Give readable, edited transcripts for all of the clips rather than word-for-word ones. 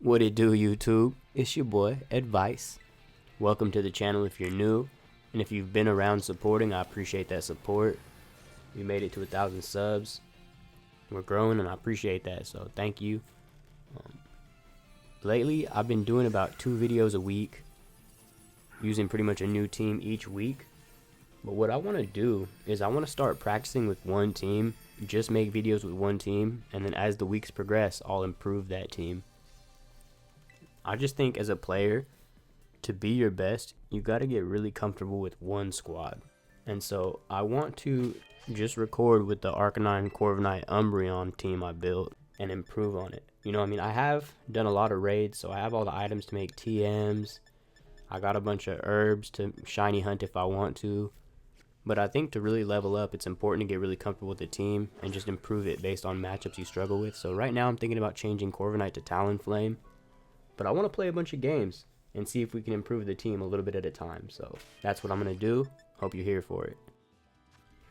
What it do, YouTube? It's your boy, Advice. Welcome to the channel if you're new, and if you've been around supporting, I appreciate that support. We made it to 1,000 subs. We're growing, and I appreciate that, so thank you. Lately, I've been doing about 2 videos a week, using pretty much a new team each week. But what I want to do is I want to start practicing with one team, just make videos with one team, and then as the weeks progress, I'll improve that team. I just think as a player, to be your best, you got to get really comfortable with one squad. And so I want to just record with the Arcanine, Corviknight, Umbreon team I built and improve on it. You know, I have done a lot of raids, so I have all the items to make TMs. I got a bunch of herbs to shiny hunt if I want to. But I think to really level up, it's important to get really comfortable with the team and just improve it based on matchups you struggle with. So right now I'm thinking about changing Corviknight to Talonflame. But I want to play a bunch of games and see if we can improve the team a little bit at a time. So that's what I'm going to do. Hope you're here for it.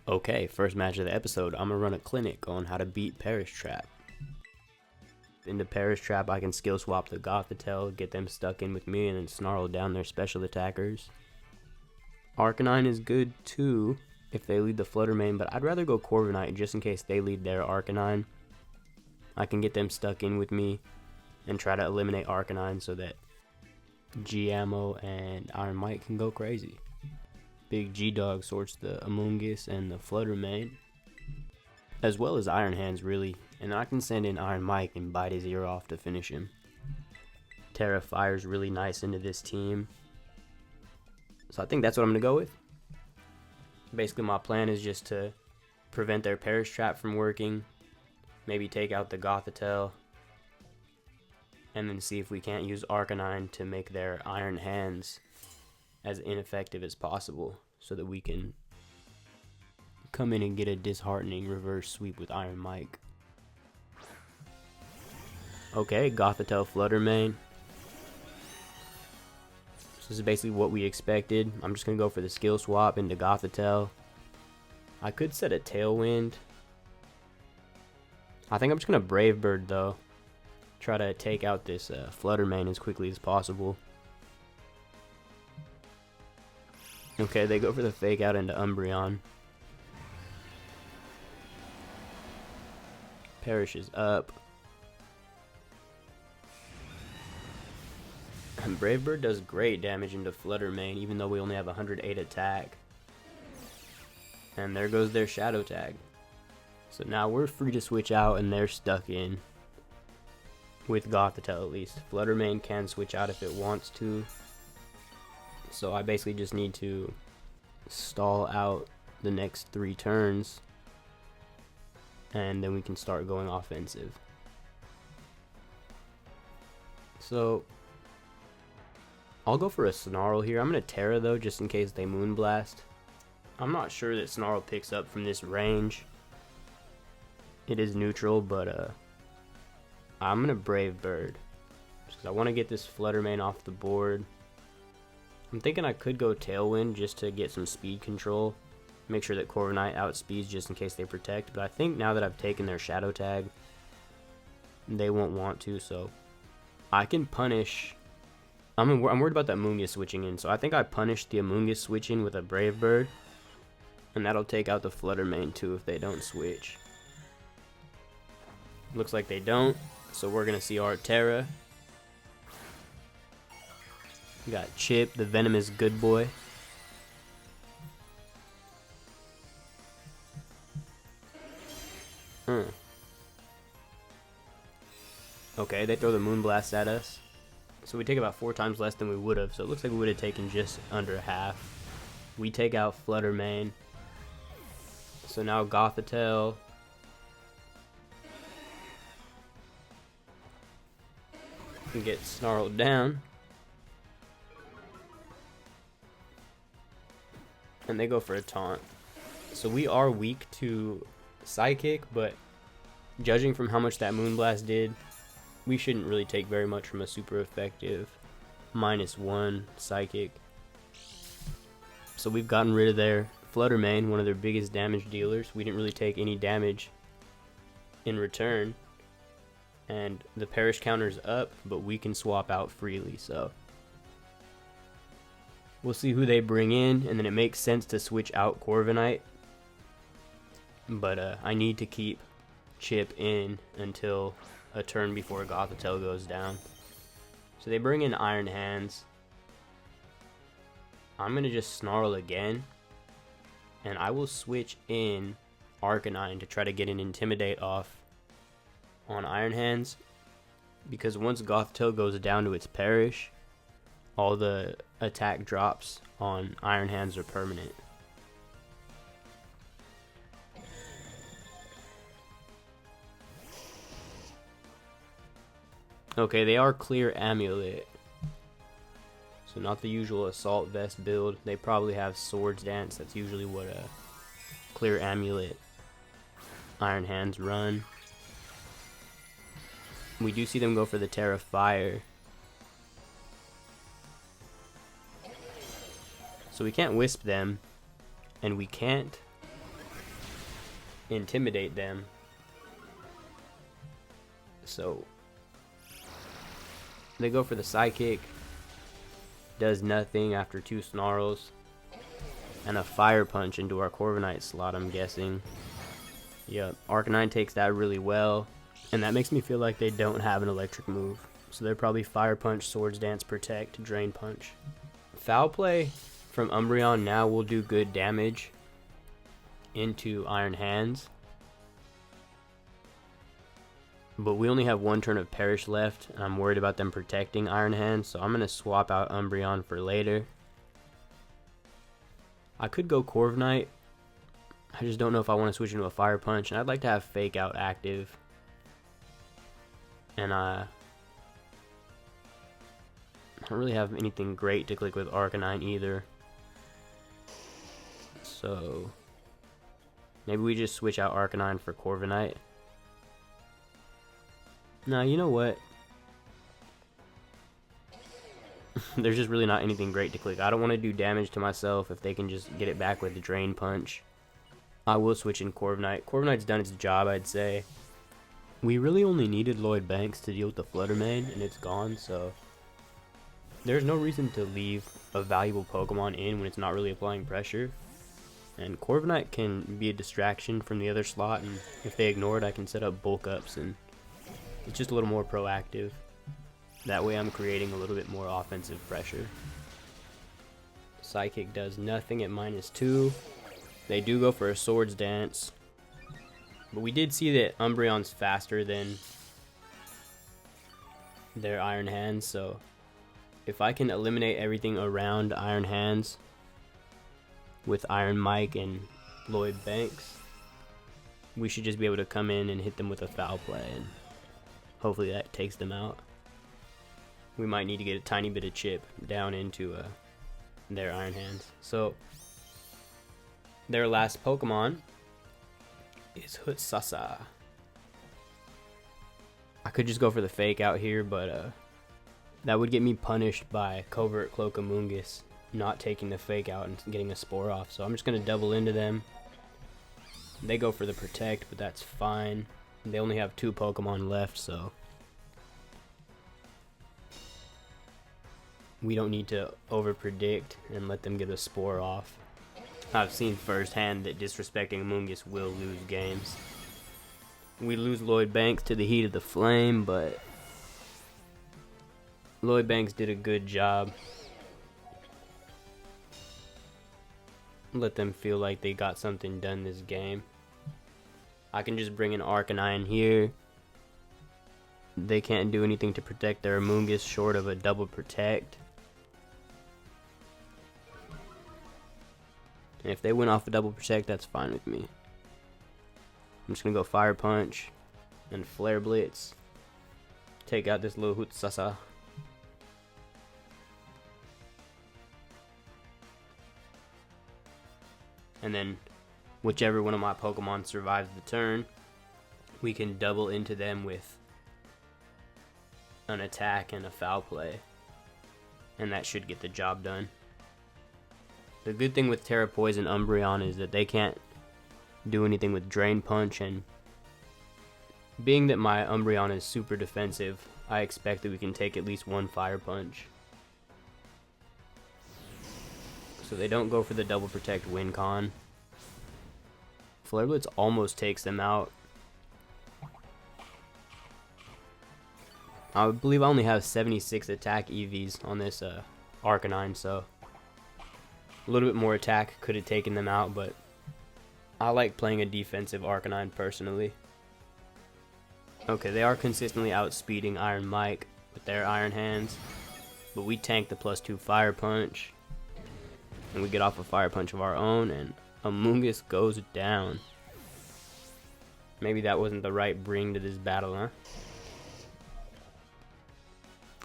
Okay, first match of the episode, I'm going to run a clinic on how to beat Perish Trap. In the Perish Trap, I can skill swap the Gothitelle, get them stuck in with me, and then snarl down their special attackers. Arcanine is good too if they lead the Flutter main, but I'd rather go Corviknight just in case they lead their Arcanine. I can get them stuck in with me and try to eliminate Arcanine so that G-Ammo and Iron Mike can go crazy. Big G-Dog sorts the Amoonguss and the Flutter main, as well as Iron Hands really, and I can send in Iron Mike and bite his ear off to finish him. Terra fires really nice into this team, so I think that's what I'm going to go with. Basically my plan is just to prevent their Perish Trap from working, maybe take out the Gothitelle, and then see if we can't use Arcanine to make their Iron Hands as ineffective as possible so that we can come in and get a disheartening reverse sweep with Iron Mike. Okay, Gothitelle Flutter main. This is basically what we expected. I'm just going to go for the skill swap into Gothitelle. I could set a Tailwind. I think I'm just going to Brave Bird though. Try to take out this Flutter main as quickly as possible. Okay, they go for the fake out into Umbreon. Perish is up. And Brave Bird does great damage into Flutter main, even though we only have 108 attack. And there goes their Shadow Tag. So now we're free to switch out and they're stuck in. With Gothitelle at least. Flutter main can switch out if it wants to. So I basically just need to stall out the next 3 turns. And then we can start going offensive. So I'll go for a Snarl here. I'm going to Terra though, just in case they Moonblast. I'm not sure that Snarl picks up from this range. It is neutral, but I'm going to Brave Bird. Just because I want to get this Flutter main off the board. I'm thinking I could go Tailwind just to get some speed control. Make sure that Corviknight outspeeds just in case they protect. But I think now that I've taken their Shadow Tag, they won't want to. So I can punish. I'm worried about that Amoonguss switching in. So I think I punish the Amoonguss switching with a Brave Bird. And that'll take out the Flutter main too if they don't switch. Looks like they don't. So we're going to see our Terra. We got Chip, the venomous good boy. Okay, they throw the Moonblast at us. So we take about 4 times less than we would have. So it looks like we would have taken just under half. We take out Flutter main. So now Gothitelle. Can get snarled down. And they go for a taunt. So we are weak to Psychic, but judging from how much that Moonblast did, we shouldn't really take very much from a super effective -1 Psychic. So we've gotten rid of their Flutter main, one of their biggest damage dealers. We didn't really take any damage in return. and the perish counter's up, but we can swap out freely, so we'll see who they bring in, and then it makes sense to switch out Corviknight, but I need to keep Chip in until a turn before Gothitelle goes down. So they bring in Iron Hands. I'm going to just Snarl again, and I will switch in Arcanine to try to get an Intimidate off on Iron Hands, because once Gothitelle goes down to its perish, all the attack drops on Iron Hands are permanent. Okay, they are Clear Amulet, so not the usual Assault Vest build. They probably have Swords Dance. That's usually what a Clear Amulet Iron Hands run. We do see them go for the Terra Fire, so we can't Wisp them, and we can't Intimidate them. So they go for the Psychic, does nothing after 2 Snarls, and a Fire Punch into our Corviknight slot, I'm guessing. Yep, Arcanine takes that really well, and that makes me feel like they don't have an electric move. So they're probably Fire Punch, Swords Dance, Protect, Drain Punch. Foul Play from Umbreon now will do good damage into Iron Hands, but we only have 1 turn of Perish left, and I'm worried about them protecting Iron Hands, so I'm going to swap out Umbreon for later. I could go Corviknight. I just don't know if I want to switch into a Fire Punch, and I'd like to have Fake Out active. And I don't really have anything great to click with Arcanine either. So maybe we just switch out Arcanine for Corviknight. Nah, you know what? There's just really not anything great to click. I don't want to do damage to myself if they can just get it back with the Drain Punch. I will switch in Corviknight. Corviknight's done its job, I'd say. We really only needed Lloyd Banks to deal with the Flutter main, and it's gone, so there's no reason to leave a valuable Pokemon in when it's not really applying pressure. And Corviknight can be a distraction from the other slot, and if they ignore it, I can set up bulk ups, and it's just a little more proactive. That way I'm creating a little bit more offensive pressure. Psychic does nothing at -2. They do go for a Swords Dance, but we did see that Umbreon's faster than their Iron Hands, so if I can eliminate everything around Iron Hands with Iron Mike and Lloyd Banks, we should just be able to come in and hit them with a Foul Play, and hopefully that takes them out. We might need to get a tiny bit of chip down into their Iron Hands. So their last Pokemon is Hutsasa. I could just go for the Fake Out here, but that would get me punished by Covert Cloak Amoonguss not taking the Fake Out and getting a Spore off. So I'm just going to double into them. They go for the Protect, but that's fine. They only have 2 Pokemon left, so we don't need to over-predict and let them get a Spore off. I've seen firsthand that disrespecting Amoonguss will lose games. We lose Lloyd Banks to the heat of the flame, but Lloyd Banks did a good job. Let them feel like they got something done this game. I can just bring in Arcanine here. They can't do anything to protect their Amoonguss short of a double protect. And if they went off a double protect, that's fine with me. I'm just going to go Fire Punch and Flare Blitz. Take out this little Hutsasa. And then whichever one of my Pokemon survives the turn, we can double into them with an attack and a Foul Play. And that should get the job done. The good thing with Terra Poison Umbreon is that they can't do anything with Drain Punch, and Being that my Umbreon is super defensive, I expect that we can take at least one Fire Punch. So they don't go for the double protect win con. Flare Blitz almost takes them out. I believe I only have 76 attack EVs on this Arcanine, so a little bit more attack could have taken them out, but I like playing a defensive Arcanine personally. Okay, they are consistently outspeeding Iron Mike with their Iron Hands, but we tank the +2 Fire Punch, and we get off a Fire Punch of our own, and Amoonguss goes down. Maybe that wasn't the right bring to this battle, huh?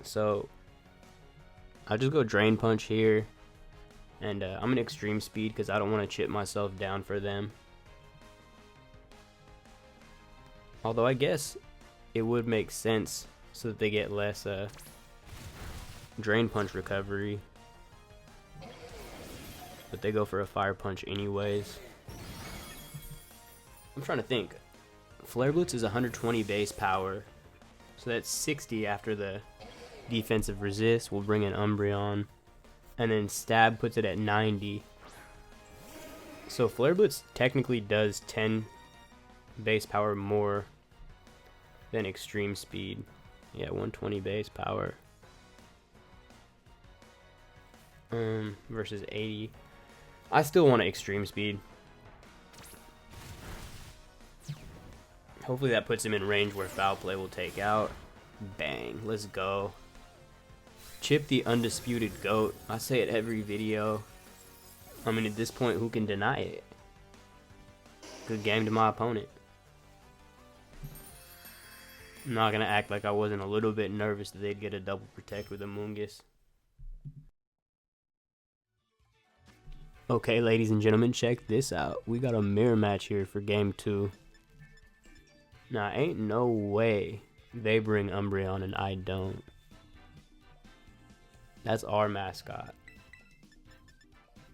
So I'll just go Drain Punch here, and I'm in Extreme Speed because I don't want to chip myself down for them. Although I guess it would make sense so that they get less Drain Punch recovery. But they go for a Fire Punch anyways. I'm trying to think. Flare Blitz is 120 base power, so that's 60 after the defensive resist. We'll bring in Umbreon, and then Stab puts it at 90. So Flare Blitz technically does 10 base power more than Extreme Speed. Yeah, 120 base power versus 80. I still want an Extreme Speed. Hopefully that puts him in range where Foul Play will take out. Bang, let's go. Chip the undisputed GOAT. I say it every video. I mean, at this point, who can deny it? Good game to my opponent. I'm not going to act like I wasn't a little bit nervous that they'd get a double protect with Amoonguss. Okay, ladies and gentlemen, check this out. We got a mirror match here for game 2. Now, ain't no way they bring Umbreon and I don't. That's our mascot.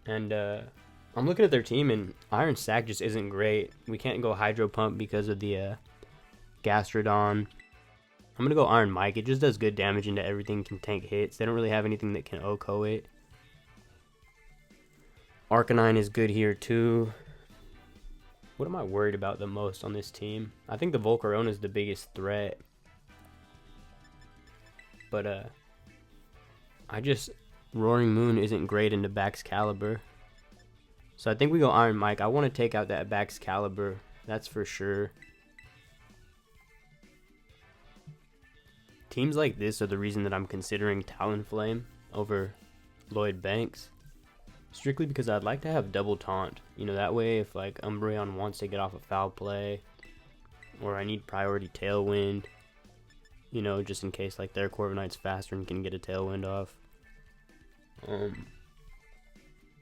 And I'm looking at their team, and Iron Sac just isn't great. We can't go Hydro Pump because of the Gastrodon. I'm gonna go Iron Mike. It just does good damage into everything, can tank hits. They don't really have anything that can OHKO it. Arcanine is good here too. What am I worried about the most on this team? I think the Volcarona is the biggest threat. But Roaring Moon isn't great into Baxcalibur. So I think we go Iron Mike. I want to take out that Baxcalibur, that's for sure. Teams like this are the reason that I'm considering Talonflame over Lloyd Banks. Strictly because I'd like to have double taunt. You know, that way if like Umbreon wants to get off a Foul Play, or I need priority Tailwind, you know, just in case like their Corviknight's faster and can get a Tailwind off. You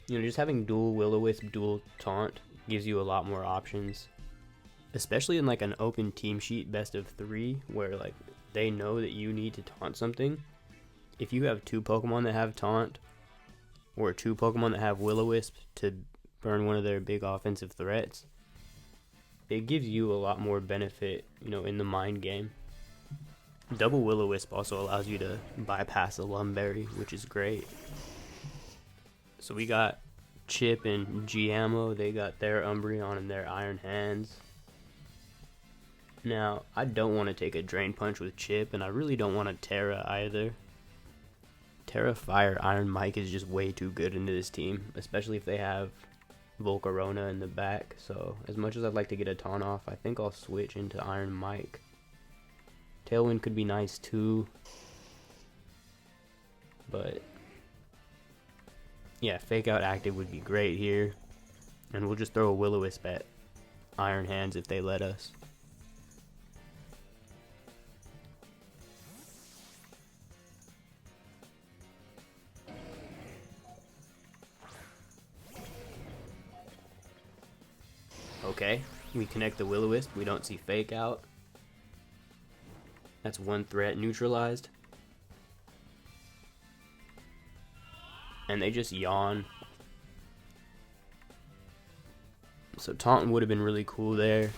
know, just having dual Will-O-Wisp, dual taunt gives you a lot more options. Especially in like an open team sheet best of 3 where like they know that you need to taunt something. If you have 2 Pokemon that have taunt, or 2 Pokemon that have Will-O-Wisp to burn one of their big offensive threats, it gives you a lot more benefit, you know, in the mind game. Double Will-O-Wisp also allows you to bypass a Lumberry, which is great. So we got Chip and Giamo. They got their Umbreon and their Iron Hands. Now, I don't want to take a Drain Punch with Chip, and I really don't want a Terra either. Terra Fire Iron Mike is just way too good into this team, especially if they have Volcarona in the back. So as much as I'd like to get a taunt off, I think I'll switch into Iron Mike. Tailwind could be nice too, but yeah, Fake Out active would be great here, and we'll just throw a Will-O-Wisp at Iron Hands if they let us. Okay, we connect the Will-O-Wisp. We don't see Fake Out. That's one threat neutralized. And they just yawn. So taunting would have been really cool there.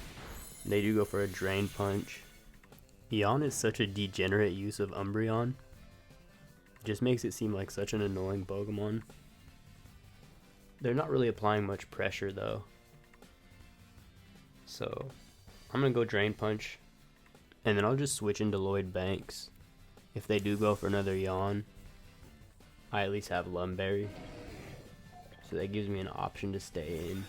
They do go for a Drain Punch. Yawn is such a degenerate use of Umbreon. Just makes it seem like such an annoying Pokemon. They're not really applying much pressure though. So I'm gonna go Drain Punch, and then I'll just switch into Lloyd Banks. If they do go for another Yawn, I at least have Lumberry. So that gives me an option to stay in.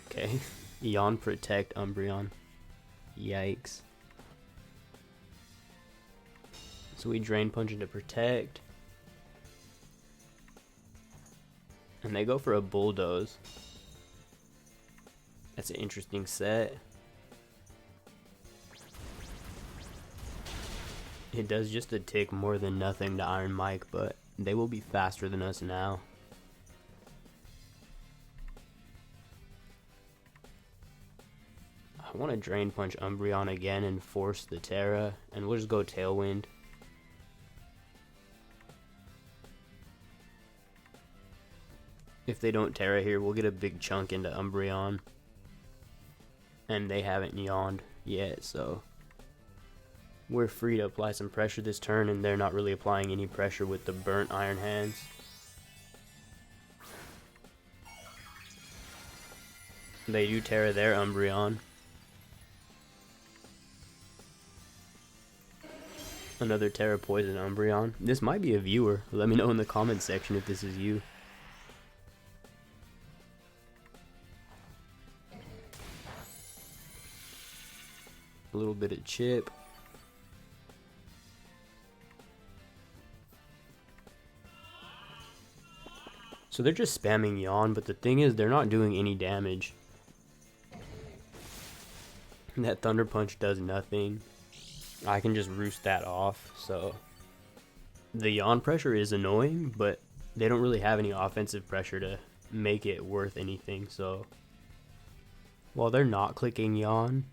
Okay. Yawn Protect Umbreon. Yikes. So we Drain Punch into Protect. And they go for a Bulldoze. That's an interesting set. It does just a tick more than nothing to Iron Mike, but they will be faster than us now. I want to Drain Punch Umbreon again and force the Terra, and we'll just go Tailwind. If they don't Terra here, we'll get a big chunk into Umbreon. And they haven't yawned yet, so we're free to apply some pressure this turn, and they're not really applying any pressure with the burnt Iron Hands. They do Terra their Umbreon. Another Terra Poison Umbreon. This might be a viewer. Let me know in the comments section if this is you. A little bit of chip. So they're just spamming Yawn, but the thing is they're not doing any damage. That Thunder Punch does nothing. I can just roost that off, so the Yawn pressure is annoying, but they don't really have any offensive pressure to make it worth anything. So while they're not clicking Yawn,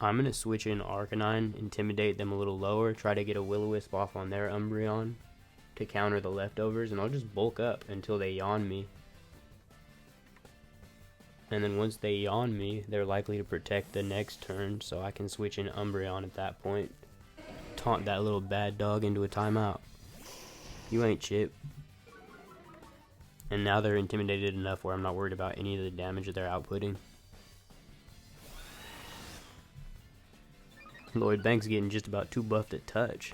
I'm going to switch in Arcanine, intimidate them a little lower, try to get a Will-O-Wisp off on their Umbreon to counter the leftovers, and I'll just bulk up until they Yawn me. And then once they Yawn me, they're likely to protect the next turn, so I can switch in Umbreon at that point. Taunt that little bad dog into a timeout. You ain't Chip. And now they're intimidated enough where I'm not worried about any of the damage that they're outputting. Lloyd Banks getting just about too buffed at touch.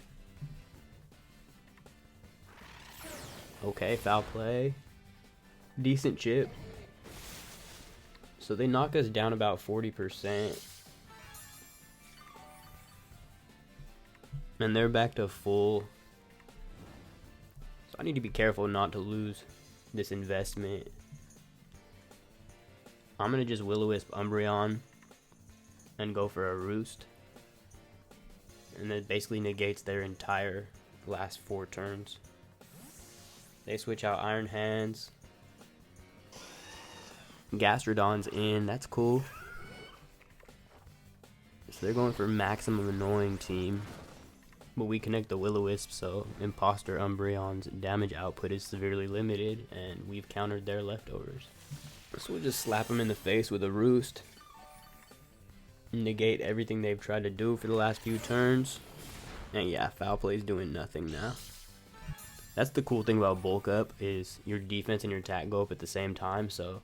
Okay, foul play. Decent chip. So they knock us down about 40%. And they're back to full. So I need to be careful not to lose this investment. I'm going to just Will-O-Wisp Umbreon and go for a Roost. And that basically negates their entire last 4 turns. They switch out Iron Hands. Gastrodon's in. That's cool. So they're going for maximum annoying team. But we connect the Will-O-Wisp, so Imposter Umbreon's damage output is severely limited, and we've countered their leftovers. So we'll just slap them in the face with a Roost. Negate everything they've tried to do for the last few turns. And yeah, foul play's doing nothing now. That's the cool thing about bulk up, is your defense and your attack go up at the same time, so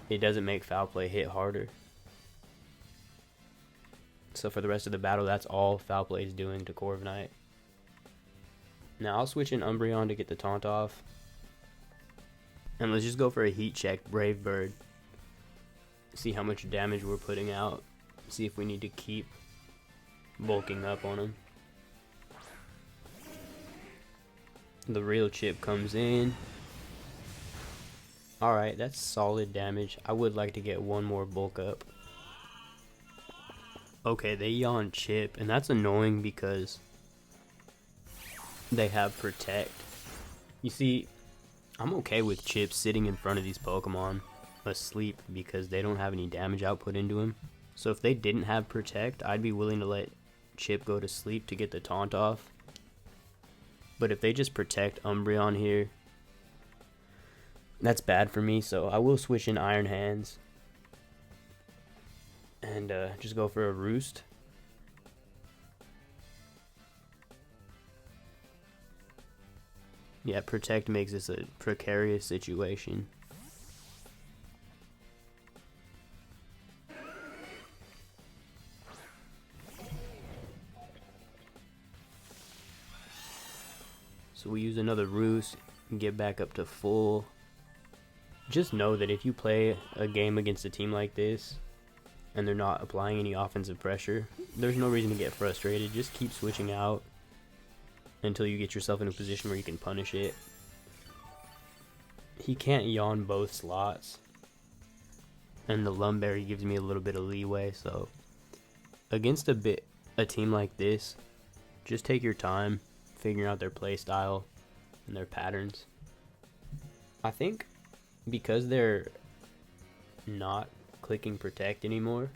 it doesn't make foul play hit harder. So for the rest of the battle, that's all foul play is doing to Corviknight. Now I'll switch in Umbreon to get the taunt off. And let's just go for a heat check Brave Bird. See how much damage we're putting out. See if we need to keep bulking up on him. The real chip comes in. Alright, that's solid damage. I would like to get one more bulk up. Okay, they yawn chip, and that's annoying because they have Protect. You see, I'm okay with Chip sitting in front of these Pokemon asleep because they don't have any damage output into him. So if they didn't have Protect, I'd be willing to let Chip go to sleep to get the taunt off. But if they just Protect Umbreon here, that's bad for me, so I will switch in Iron Hands. and just go for a roost. Yeah, protect makes this a precarious situation. So we use another roost and get back up to full. Just know that if you play a game against a team like this and they're not applying any offensive pressure, there's no reason to get frustrated. Just keep switching out until you get yourself in a position where you can punish it. He can't yawn both slots, and the Lumberry gives me a little bit of leeway. So against a team like this, just take your time figuring out their play style and their patterns. I think because they're not clicking protect anymore,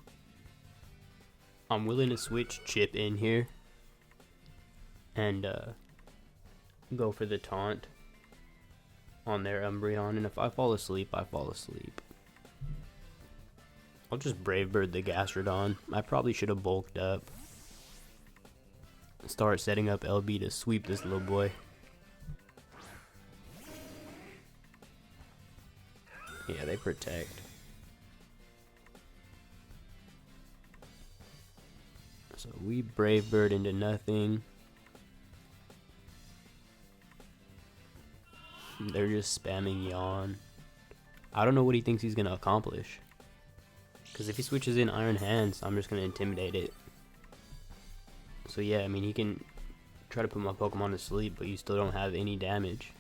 I'm willing to switch Chip in here and go for the taunt on their Umbreon, and if I fall asleep, I fall asleep. I'll just Brave Bird the Gastrodon. I probably should have bulked up. Start setting up LB to sweep this little boy. Yeah, they protect. So we Brave Bird into nothing. They're just spamming yawn. I don't know what he thinks he's gonna accomplish, because if he switches in Iron Hands, I'm just gonna intimidate it. So yeah, I mean, he can try to put my Pokemon to sleep, but you still don't have any damage.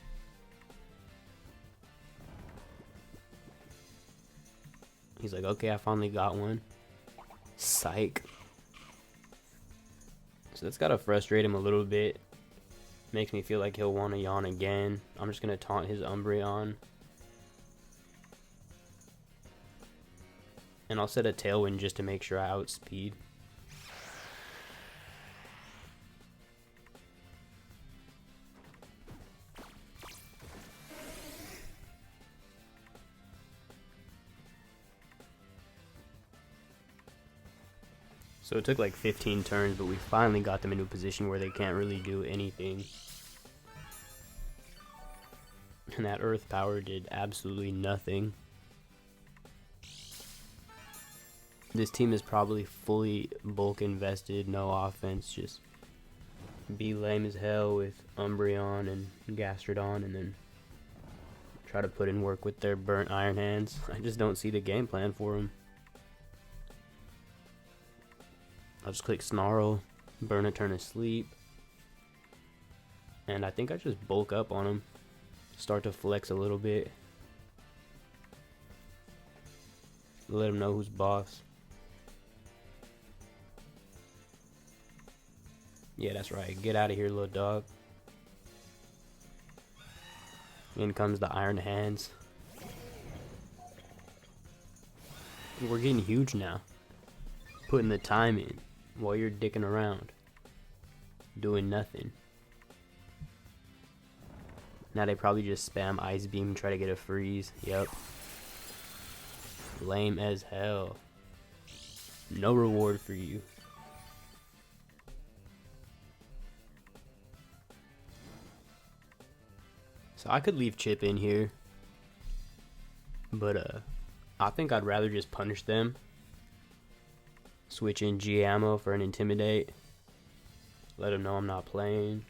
He's like, okay, I finally got one. Psych. So that's gotta frustrate him a little bit. Makes me feel like he'll want to yawn again. I'm just gonna taunt his Umbreon. And I'll set a Tailwind just to make sure I outspeed. So it took like 15 turns, but we finally got them into a position where they can't really do anything. And that Earth Power did absolutely nothing. This team is probably fully bulk invested, no offense, just be lame as hell with Umbreon and Gastrodon, and then try to put in work with their burnt Iron Hands. I just don't see the game plan for them. I'll just click Snarl, burn a turn of sleep, and I think I just bulk up on him, start to flex a little bit, let him know who's boss. Yeah, that's right, get out of here, little dog. In comes the Iron Hands. We're getting huge now, putting the time in while you're dicking around, doing nothing. Now they probably just spam Ice Beam, try to get a freeze. Yep. Lame as hell. No reward for you. So I could leave Chip in here, but I think I'd rather just punish them. Switch in G-Ammo for an Intimidate. Let him know I'm not playing.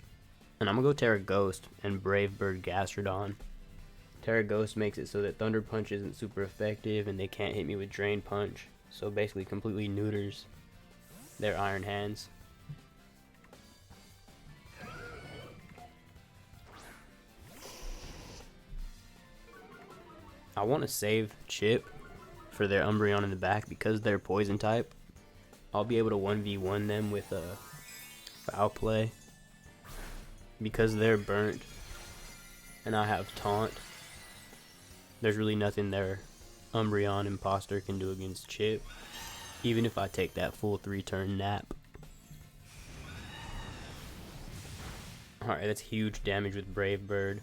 And I'm going to go Terra Ghost and Brave Bird Gastrodon. Terra Ghost makes it so that Thunder Punch isn't super effective and they can't hit me with Drain Punch. So basically completely neuters their Iron Hands. I want to save Chip for their Umbreon in the back because they're Poison type. I'll be able to 1v1 them with a Foul Play. Because they're burnt and I have Taunt, there's really nothing their Umbreon Imposter can do against Chip, even if I take that full 3-turn nap. Alright, that's huge damage with Brave Bird.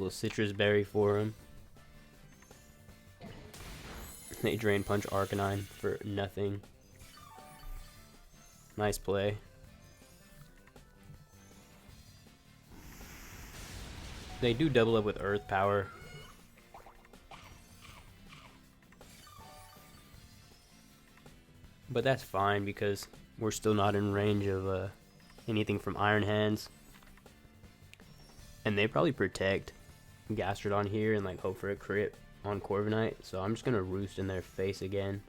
Little citrus berry for him. They drain punch Arcanine for nothing. Nice play. They do double up with Earth Power. But that's fine because we're still not in range of anything from Iron Hands. And they probably protect Gastrodon here and like hope for a crit on Corviknight. So I'm just going to roost in their face again.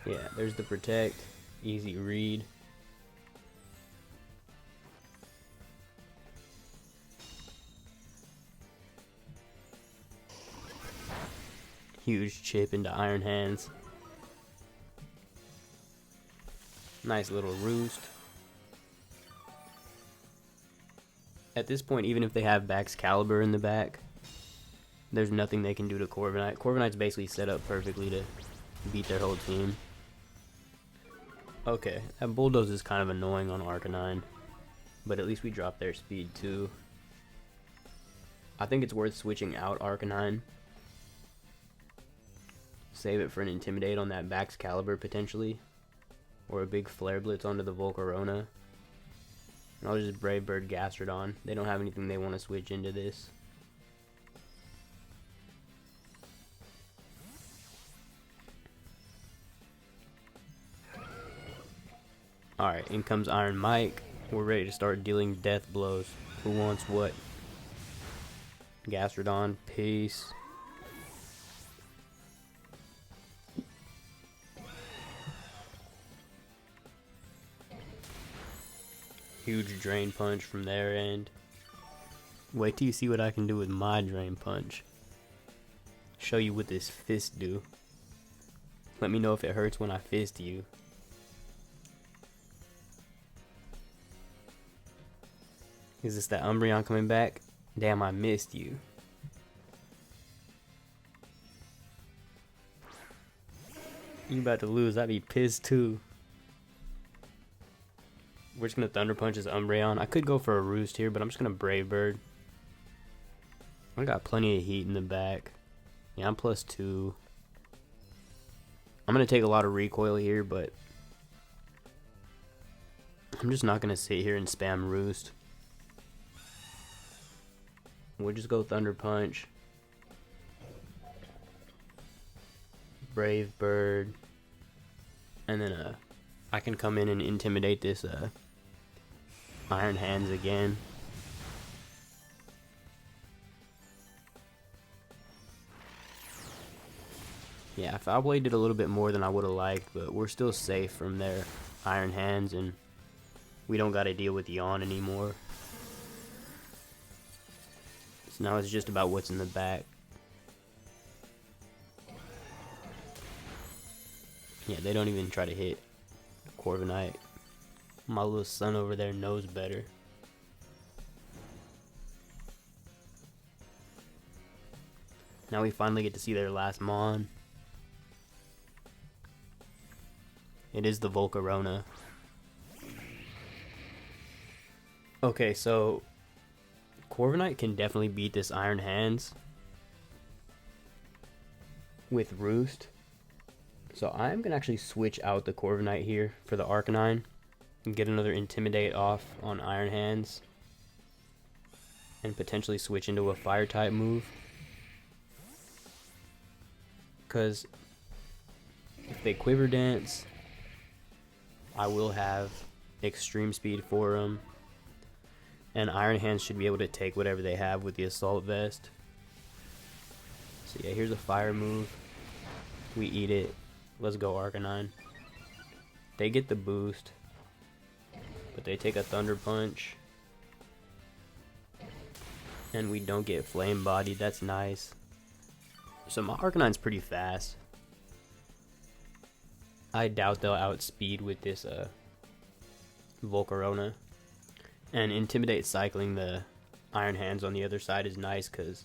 Yeah, there's the protect. Easy read. Huge chip into Iron Hands. Nice little roost. At this point, even if they have Baxcalibur in the back, there's nothing they can do to Corviknight. Corviknight's basically set up perfectly to beat their whole team. Okay, that Bulldoze is kind of annoying on Arcanine, but at least we dropped their speed too. I think it's worth switching out Arcanine. Save it for an Intimidate on that Baxcalibur potentially, or a big Flare Blitz onto the Volcarona. And I'll just Brave Bird Gastrodon. They don't have anything they want to switch into this. Alright, in comes Iron Mike. We're ready to start dealing death blows. Who wants what? Gastrodon, peace. Huge drain punch from their end. Wait till you see what I can do with my drain punch. Show you what this fist do. Let me know if it hurts when I fist you. Is this that Umbreon coming back? Damn, I missed you. You about to lose, I'd be pissed too. We're just going to Thunder Punch his Umbreon. I could go for a Roost here, but I'm just going to Brave Bird. I got plenty of heat in the back. Yeah, I'm +2. I'm going to take a lot of recoil here, but I'm just not going to sit here and spam Roost. We'll just go Thunder Punch. Brave Bird. And then I can come in and intimidate this Iron Hands again. Yeah, Foul Blade did a little bit more than I would have liked, but we're still safe from their Iron Hands, and we don't got to deal with Yawn anymore. So now it's just about what's in the back. Yeah, they don't even try to hit Corviknight. My little son over there knows better. Now we finally get to see their last Mon. It is the Volcarona. Okay, so Corviknight can definitely beat this Iron Hands with Roost. So I'm going to actually switch out the Corviknight here for the Arcanine and get another Intimidate off on Iron Hands and potentially switch into a Fire type move. Because if they Quiver Dance, I will have extreme speed for them, and Iron Hands should be able to take whatever they have with the Assault Vest. So yeah, here's a Fire move. We eat it. Let's go Arcanine. They get the boost, but they take a Thunder Punch, and we don't get Flame Body. That's nice. So my Arcanine's pretty fast. I doubt they'll outspeed with this Volcarona. And Intimidate cycling the Iron Hands on the other side is nice because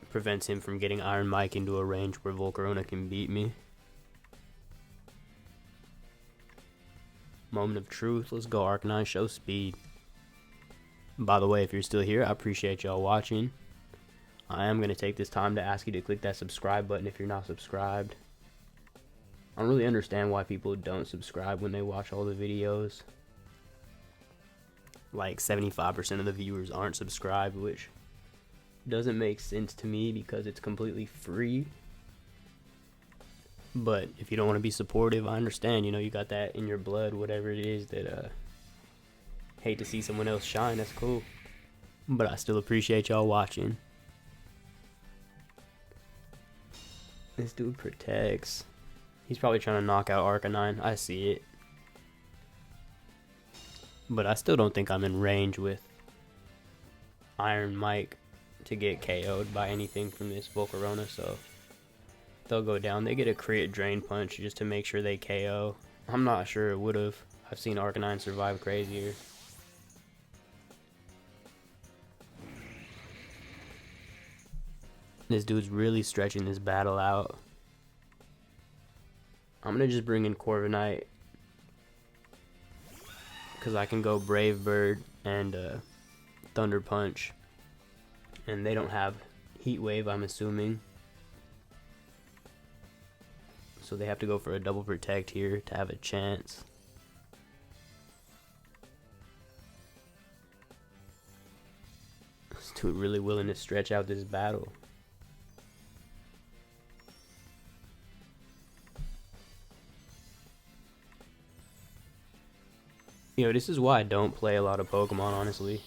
it prevents him from getting Iron Mike into a range where Volcarona can beat me. Moment of truth. Let's go Arcanine. Show speed. By the way, if you're still here, I appreciate y'all watching. I am going to take this time to ask you to click that subscribe button if you're not subscribed. I don't really understand why people don't subscribe when they watch all the videos. Like 75% of the viewers aren't subscribed, which doesn't make sense to me because it's completely free. But if you don't want to be supportive, I understand. You know, you got that in your blood, whatever it is that hate to see someone else shine. That's cool. But I still appreciate y'all watching. This dude protects. He's probably trying to knock out Arcanine. I see it. But I still don't think I'm in range with Iron Mike to get KO'd by anything from this Volcarona, so they'll go down. They get a crit drain punch just to make sure they KO. I'm not sure it would have. I've seen Arcanine survive crazier. This dude's really stretching this battle out. I'm going to just bring in Corviknight because I can go Brave Bird and Thunder Punch. And they don't have Heat Wave, I'm assuming. So they have to go for a double protect here to have a chance. This dude really willing to stretch out this battle. You know, this is why I don't play a lot of Pokemon, honestly.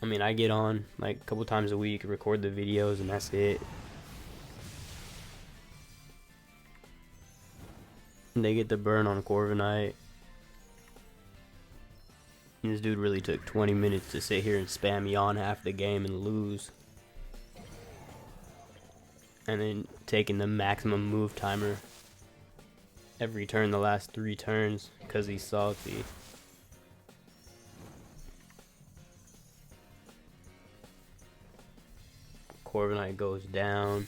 I mean, I get on like a couple times a week, record the videos, and that's it. And they get the burn on Corviknight. And this dude really took 20 minutes to sit here and spam Yawn half the game and lose. And then taking the maximum move timer every turn the last 3 turns because he's salty. Corviknight goes down.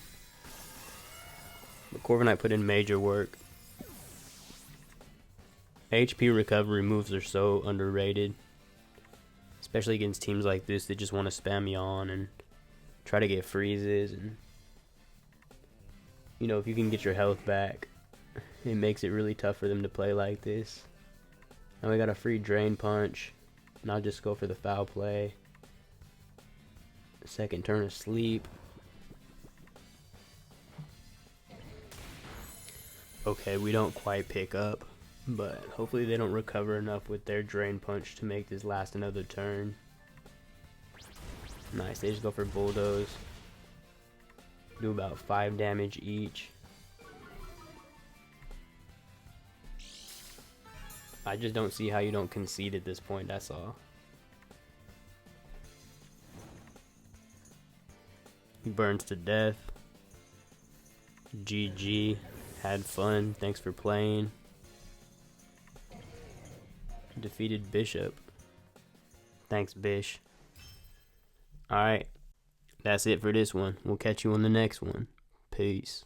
But Corviknight put in major work. HP recovery moves are so underrated. Especially against teams like this that just want to spam Yawn and try to get freezes. And you know, if you can get your health back, it makes it really tough for them to play like this. Now we got a free drain punch. And I'll just go for the foul play. Second turn of sleep. Okay, we don't quite pick up, but hopefully they don't recover enough with their drain punch to make this last another turn. Nice, they just go for bulldoze. Do about 5 damage each. I just don't see how you don't concede at this point, that's all. He burns to death. GG. Had fun. Thanks for playing. Defeated Bishop. Thanks, Bish. Alright. That's it for this one. We'll catch you on the next one. Peace.